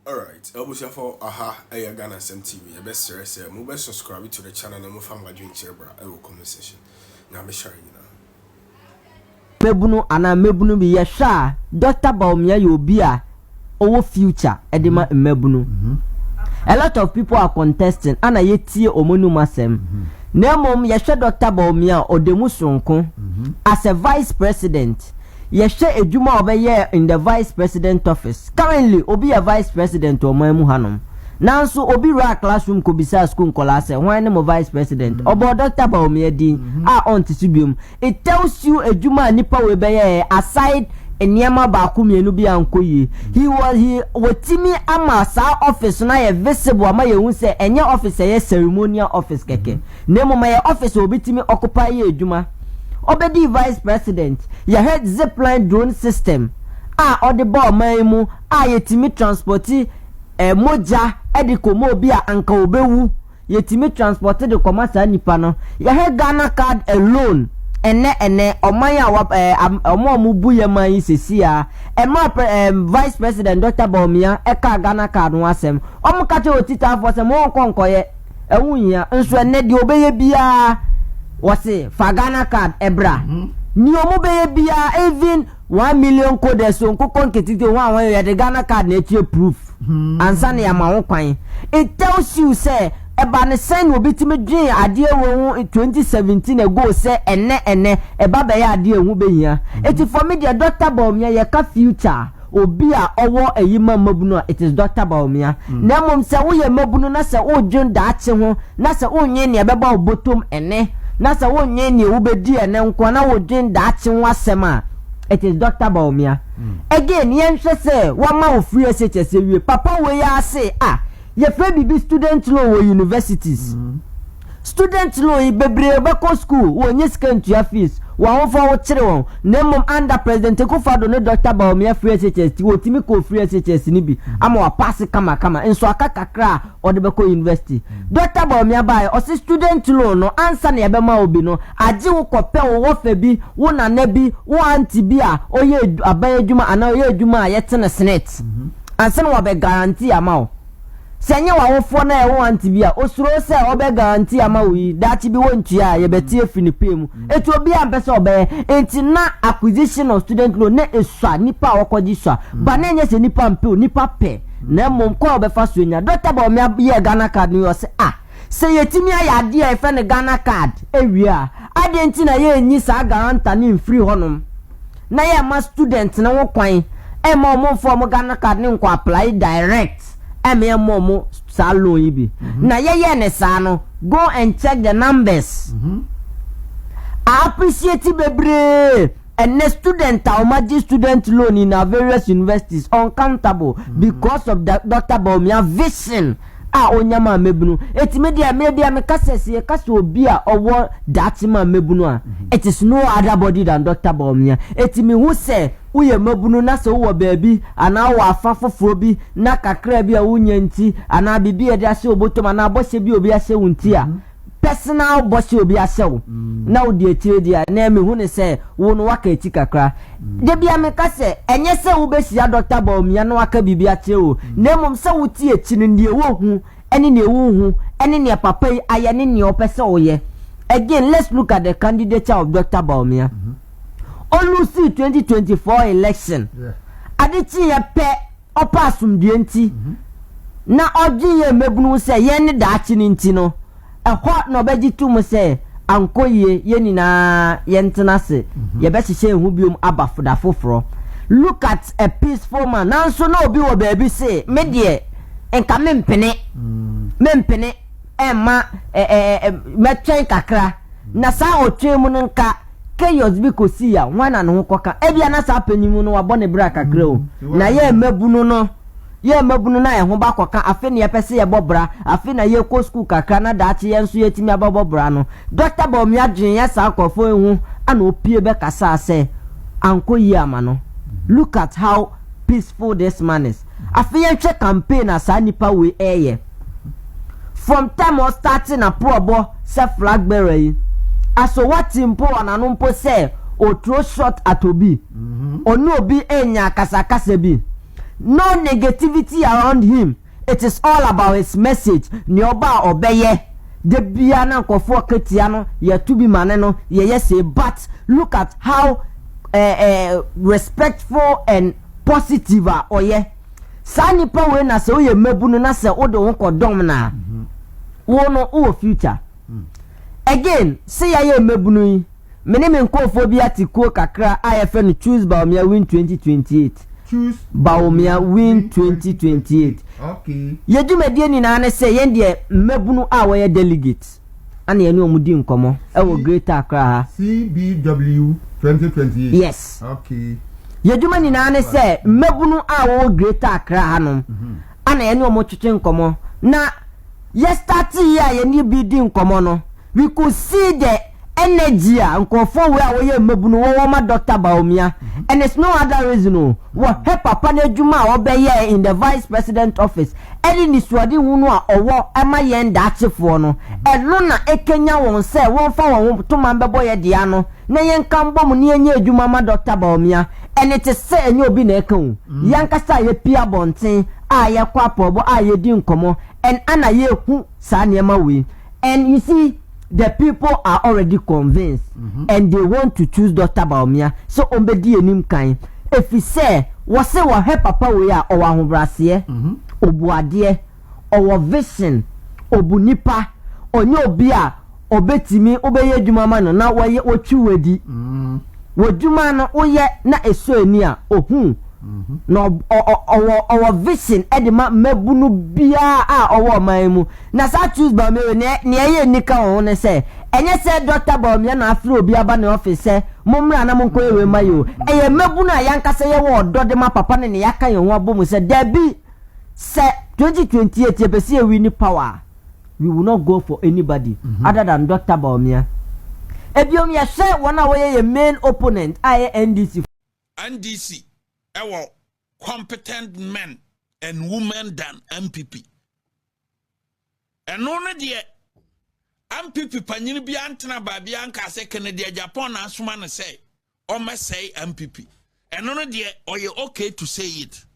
Alright, Elbusia for aha, Ghana TV. Your best sir, move subscribe to the channel and move from my drink chair, comment section. Now, be sharing now. Mebunu ana mebunu bi yesha Dr. BAWUMIA yobia owo future edema mebunu. A lot of people are contesting ana yetie omonu masem. Nemom yesha Dr. BAWUMIA odemu sonko as a vice president. Yesha ejuma obeye in the vice president office. Currently obi a vice president o mamu hanom. Nanso obi ra classroom ko bisa school nkola se hwan ne mo vice president obo Dr. BAWUMIA din a on tisubium. It tells you ejuma nipa we beye aside enyama ba ku mienu bi ankoyi. He wotimi ama sa office na ye visible ama ye hu se enye office ye ceremonial office keke. Nemo ma ye office obitimi occupy ye ejuma. Obedi vice president ye head zipline drone system ode ball maimu yetimi transporti moja edikomo bi anka obewu yetimi transporti de komasa nipa no ye head Ghana card alone ene omanya omo bu ye man sesia vice president Dr. BAWUMIA eka Ghana card no asem omukate otita for se mo konkoye ewunya nso ene de obeye bia wase Ghana card ebra ni omo beye bia even 1 million code so nkoko nketite wan ye de Ghana card na etie proof ansa na ya mawo kwan. It tells you say eba ne sen obitimi dwen ade ewo 2017 ago say ene eba be ya ade ehu behia eti for me the Dr. BAWUMIA ye ka future obi a owo eyima mabunu it is Dr. BAWUMIA na mom se wo ye mabunu na se wo dwen da ache ho na se onye ne beba obotom ene na se wonye ne wubedi ene nko na wodwen da ache wasem a it is Dr. BAWUMIA again yen hwe se wama wo free SHS wie papa we ya say ye free bibi student loan wo universities student loan bebre beko school wonye skantua fees wa won for wo kire won nemom under president Ekufado no Dr. BAWUMIA free SHS ti wotimi ko free SHS ni bi ama wa pass kama enso akakakra ode beko university Dr. BAWUMIA bai o si student loan no answer na ye be ma obi no age wo kope wo fa bi wo nana bi wo anti bi a oye aban adwuma ana oye adwuma a yetene senate answer wa be guarantee ama o senye wa wofo na e wo anti bia osuro se obe guarantee ama wi dachi bi wontua ye betie fini pemu etu obi ampese obe enti na acquisition of student loan na esua nipa wokoji sua ba na enye se nipa mpe nipa pe na mom ko obe fa so nya Dr. BAWUMIA ye Ghana card ni yo se se yetimi ayade e fe ne Ghana card ewia adenti na ye enyi sa guarantee ni free honum na ye ma student na wo kwan e ma mo form Ghana card ni nko apply direct momo salo yibi na ye ne sa no go and check the numbers I appreciate bebre and student maji student loan in our various universities uncountable because of the Dr. BAWUMIA vision onyama mebunu media me kasese obi a owo datima mebunu a it is no other body than Dr. BAWUMIA me hu se uye mebunu na se wo baabi ana wo afafofo bi na kakra bi a wunya nti ana bibi e de ase obotom ana bose bi obi ase wunti a personal bose obi ase wo na wo de etire dia na me hu ne se wo no waka eti kakra de bia me kase enye se wo besia Dr. BAWUMIA na waka bibi ate wo na mom se wo ti echi ne ne wo hu ene ne wo hu ene ne papa aye ne ne opese wo ye. Again, let's look at the candidature of Dr. BAWUMIA. Olusi 2024 election adichi ye pe opasum die nti na oji ye mebunu se ye ne daachi ni nti no ehwa no beji tum se ankoye ye ni na ye ntena se ye be hihye hu biom abafoda foforo. Look at a peaceful man nanso na obi wo baabi se me de enka mempene ema metwen kakra na sa otwemu nka chaos bi kosi ya wana no koka ebia na sa panimu no wabone bra kakra o na ye mabunu na ye ho ba koka afi ne yepese ye bobra afi na ye ko school kakra na daachi ye nso yetimi abobobra no Dr. BAWUMIA dwen ya sa akofo ehu ana opie be kasa se anko yi ama no. Look at how peaceful this man is. Afi ye twe campaign asa nipa we eye from time of starting a probo se flag bearer yi aso watimpo ananumpo se o throw shot at obi onu obi enya kasakasa bi no negativity around him. It is all about his message. Nyoba obeye. The biana kofo kretiano ye to be maneno ye yes but look at how respectful and positive oye. Sa nipa we na se oye mabunu na se odo won kodom na. Wo no o future. Again, say ye mabunu yi. Mene me nkofo bi atiko kakra IFN no choose BAWUMIA win 2028. Choose BAWUMIA win 2028. Okay. Yedumedie ni na say yen de mabunu a wo ye delegate. Ana ye ni omudi nkomo e wo Greater Accra ha. CBW 2028. Yes. Okay. Yeduma ni na say mabunu a wo Greater Accra ha no. Ana ye ni omotwetwe nkomo na ye start here ye ni bi di nkomo no. We could see the energy nkofo we a wo ye mabunu wo ma Dr. BAWUMIA and it's no other reason no what help papa na adwuma a obeye in the vice president office any ni suade hunu a owo ema ye ndachefo no eno na ekenya won se won fa won to man bebo ye dia no na ye nka mbom ne enya adwuma ma Dr. BAWUMIA and it is say enya obi na ekan yankasa ye pia bonten a ye kwa pobo a ye di nkomo and ana ye hu sa niema we and you see the people are already convinced and they want to choose Dr. BAWUMIA. So ombedi enim kan. If he say, what say what help papa we are or ahobrase, obuade, or vision, obunipa, or no bia, obetimi, obeye jumama no na waye ochu wedi. Woduma no oye na eso enia ohun. No our vision edema mebunu bia a owo maimu na sa choose BAWUMIA ne ye nika won ne say enye say Dr. BAWUMIA na afro obi aba ne office say momra na monko ewe mayo eye mebunu a yankasa ye wo odode ma papa ne yaka ye ho abomu say dabi say 2028 ye besi e win power we will not go for anybody other than Dr. BAWUMIA ebiom ye say wona wo ye main opponent NDC our competent men and women than NPP. And only the NPP panini bi antena babi anka se Canada Japan asuma say or must say NPP. And only the or you okay to say it.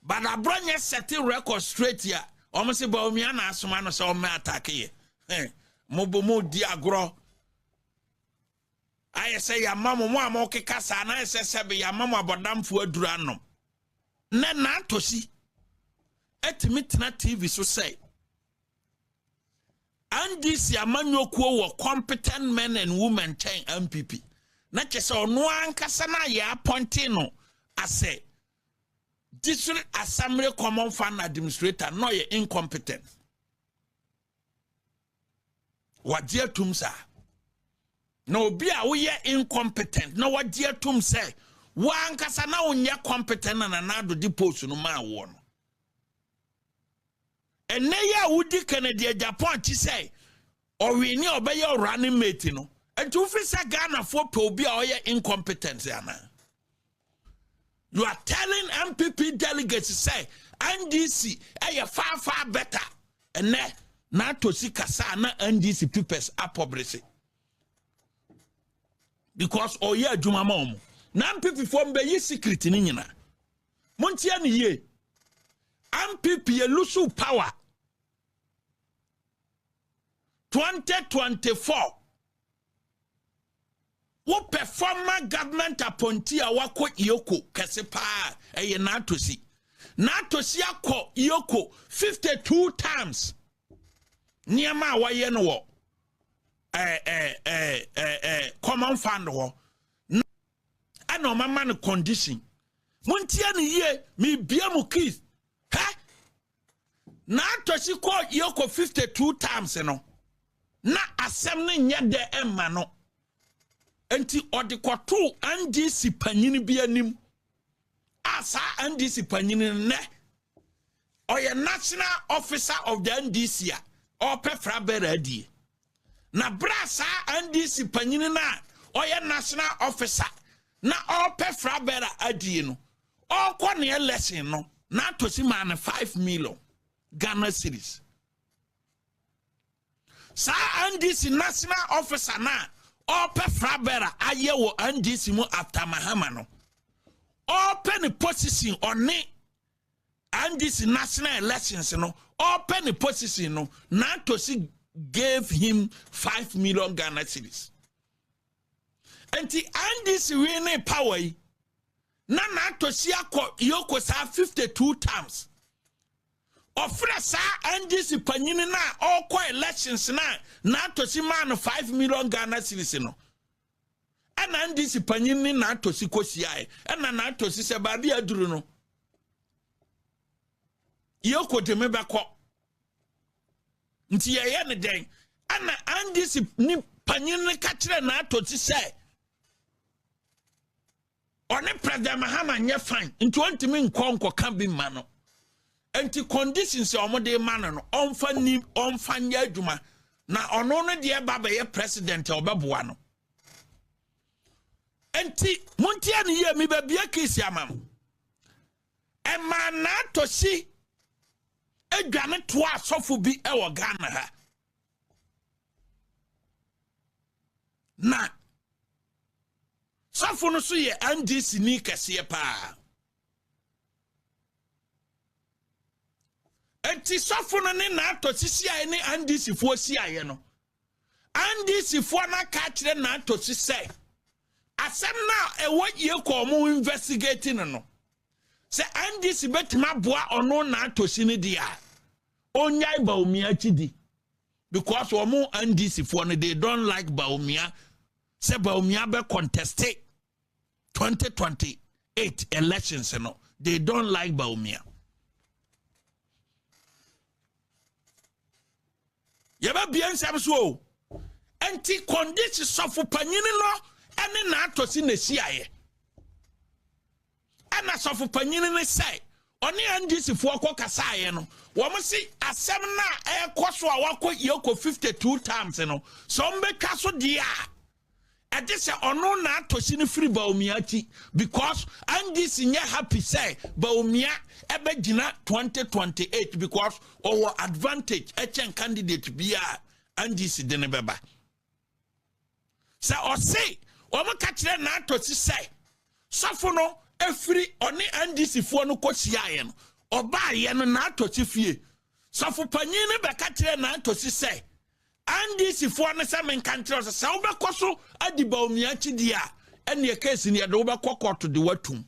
But I bring a setting record straight here. Almost say BAWUMIA na asuma no say o me attack here. Mobo diagro. I say ya mama mo amoke kasa na say sebe ya mama abodamfo aduranom na na tosi etimitna TV so say and this ya manyokuo wo competent men and women chain NPP na chese ono ankasa na ya appointing no ase district assembly common fund administrator no ye incompetent wadia tumsa no be a we incompetent no what dear tum say one kasa na unye competent na nado di post no ma wo no ene ya wudi Canada Japan ti say or we ni obeye running mate no and you fi say Ghana for pe obi a oye incompetent yana you are telling MPP delegates say NDC far better and na to see kasa na NDC peoples apobrese because oye adwuma ma omo na MPP form be yi secret ni nyina montia ni ye MPP ye lose power 2024 wo performer government appointee a wako Iyoko kese pa eye na tosi akọ Iyoko 52 times niema waye no wo common fund ho ana o mama no condition montia ne ye me bia mu keys na tosi ko Iyoko 52 times no na asem ne nye de emma no enti odikoto NDC panyini bi anim asa NDC panyini ne oye national officer of the NDC a opefra beradi na brasa NDC panyini na oye national officer na opefra beradi no okone election no na tosi man 5 million Ghana cedis sa NDC national officer na opefra bera aye wo NDC mu after Mahama no open position oni and this national elections, open the position, Nantosi gave him 5 million Ghana cedis. And this winning power, Nantosi yoko sa 52 times. Ofra sa and this panini na all elections Nantosi man 5 million Ghana cedis. And this panini Nantosi kosiae, and Nantosi se babi aduru no. Yoko de mebako. Nti ye ne den. Ana andisi ni panyin ka kire na atoti say. One President Mahama nye fine. Nti ontimi nkonko kan bi ma no. Enti conditions e omode ma no onfa nya adwuma na ono no de ba be ye president obeboa no. Enti muntia ne ye mi ba bia kesi amam. E ma na atosi edwane to asofo bi e wo Ghana ha na sofo no so ye NDC ni kese pa enti sofo no ne na atosisi aye ne NDC fo si aye no NDC fo na ka kire na atosi say asem na e wo ye ko mo investigating no se NDC betima boa ono na atosi ne dia Onyai BAWUMIA chidi. Because omo NDC for they don't like BAWUMIA. Say BAWUMIA be contested 2028 elections, They don't like BAWUMIA. Yaba bien samso. Anti condition sofu panyini no ene na atosi ne siaye. Ana sofu panyini ne say oni NDC fo akọ kasaye no wo mo si asem na ekoso a wako yeko 52 times no so mbeka so dia e de se ono na atosi ne free BAWUMIA chi because NDC nye happy say BAWUMIA ebe gina 2028 because our advantage echen candidate bia NDC de ne beba sa o say o mo ka kire na atosi say sofo no efiri oni NDC fo no kosiaye no oba ye no na atosi fie sofo panyin ne be ka kire na atosi say NDC fo no se men kantre se wo be koso adi BAWUMIA chi dia ene ye case ne de wo be kokot de watum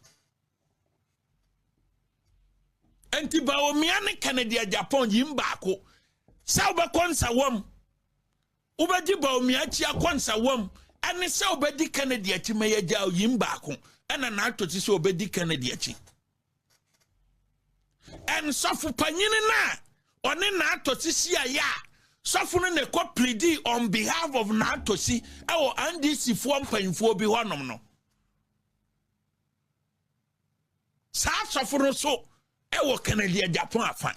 enti BAWUMIA ne Canada Japan yimba ko se wo be konsa wom wo be di BAWUMIA chi akonsa wom ene se wo be di Canada chi me ye ja yimba ko ena na atosi se obedi Canada chi en sofu panyini na one na atosi sia ya sofu no ne ko plead on behalf of na atosi e wo NDC fo mpanfo bi honom no sa sofu no so e wo Canada Japan afa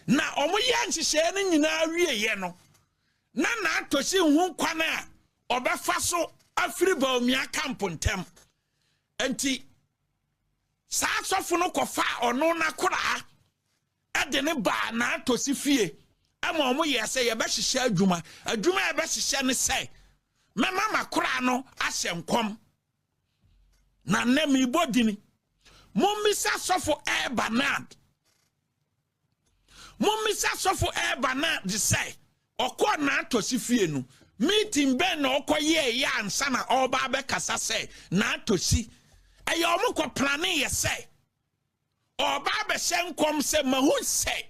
na omo ya nhihye ne nyina wie ye no na atosi hu kwana a obefa so afri BAWUMIA camp ntem enti sa sofo no kofa ono na kora ade ne ba na atosi fie ama omo ye se ye be hihye adwuma ye be hihye ne se mema makora no ahyemkom na nemi bodini momisa sofo Bernard de say okọ na atosi fie no meeting ben no okoye ya ansa na oba be kasa say na atosi eye omukọ planning ye say oba be hyenkom say mahun say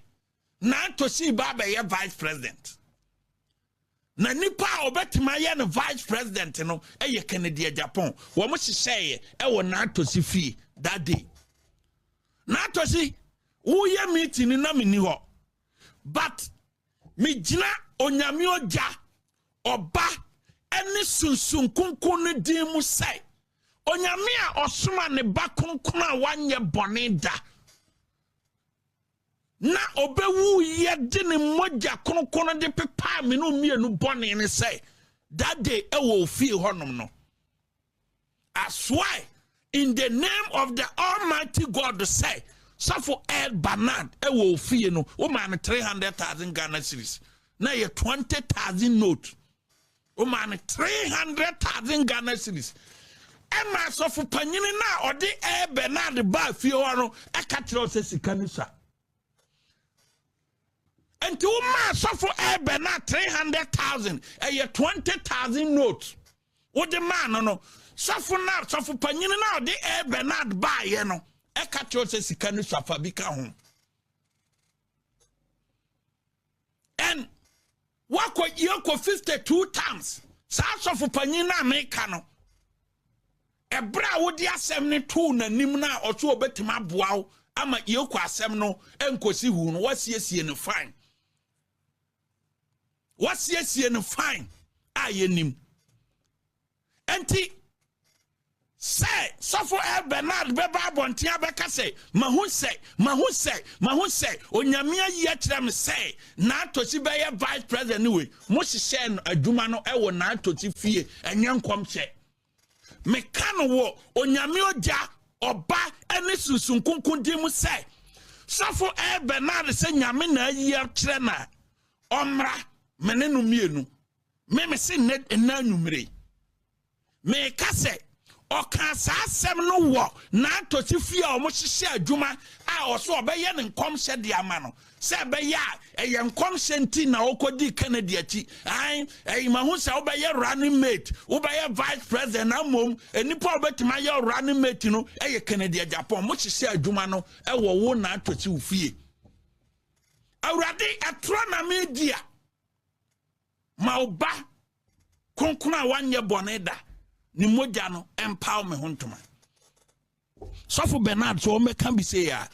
na atosi ba be ye vice president na nipa obetima ye no vice president no eye Canada Japan wo mo hyehyeye e wo na atosi fie that day na atosi wo ye meeting na mini ho but me gina onyame oja oba eni sunsun kunkun ne din mu sai onyame a osoma ne ba kunkun a wanye bone da na obewu ye de ne moja kunkun de pepa me no mienu bone ne sai that day e wo fie honom no as why in the name of the Almighty God say Safo Bernard e wo fie no o man 300,000 Ghana cedis na ye 20,000 note o man 300,000 Ghana cedis Emma sɔfo panyini na ɔde Bernard ba fie hɔ no ɛka kyerɛ sɛ sika ni sa enti wo ma sɔfo Bernard 300,000 ɛyɛ 20,000 notes wo de ma no sɔfo panyini na ɔde Bernard ba yɛ no ɛka kyerɛ sɛ sika ni sa fa bi ka ho and wako yoko 52 times sa sɔfo panyini na meka no ebra wodi asɛm ne to nanim na ɔso obetima boaw ama yeko asɛm no enkosi hu no wasiesie no fine a yenim enti say sɔfo Bernard bɛba abɔnten abɛka sɛ mahu sɛ onyame ayi akyerɛ me sɛ na atosi bɛyɛ vice president we mo hyehyɛ no adwuma no ɛwɔ na atosi fie ɛnyɛ nkɔmhyɛ meka no wo onyame ogya ɔba ɛne sunsun kunkun di mu sɛ sɔfo Bernard sɛ nyame na ayi akyerɛ na ɔmra mene no mienu me se na nwumre me ka sɛ ɔka saa asɛm no wɔ na atosi fie a ɔmo hyehyɛ adwuma a ɔso ɔbɛyɛ ne nkɔmhyɛ de ama no sɛ ɛbɛyɛ a ɛyɛ nkɔmhyɛ nti na ɔkɔdi Kennedy akyi mahu sɛ wobɛyɛ running mate wobɛyɛ vice president na mmom nipa wobɛtumi ayɛ running mate no ɛyɛ Kennedy Japan mo hyehyɛ adwuma no ɛwɔ wo na atosi wo fie awurade ɛtoro na media ma oba konkona wanyɛ bɔne da ni mogya no empower me hontoma sɔfo Bernard so o meka bi say ya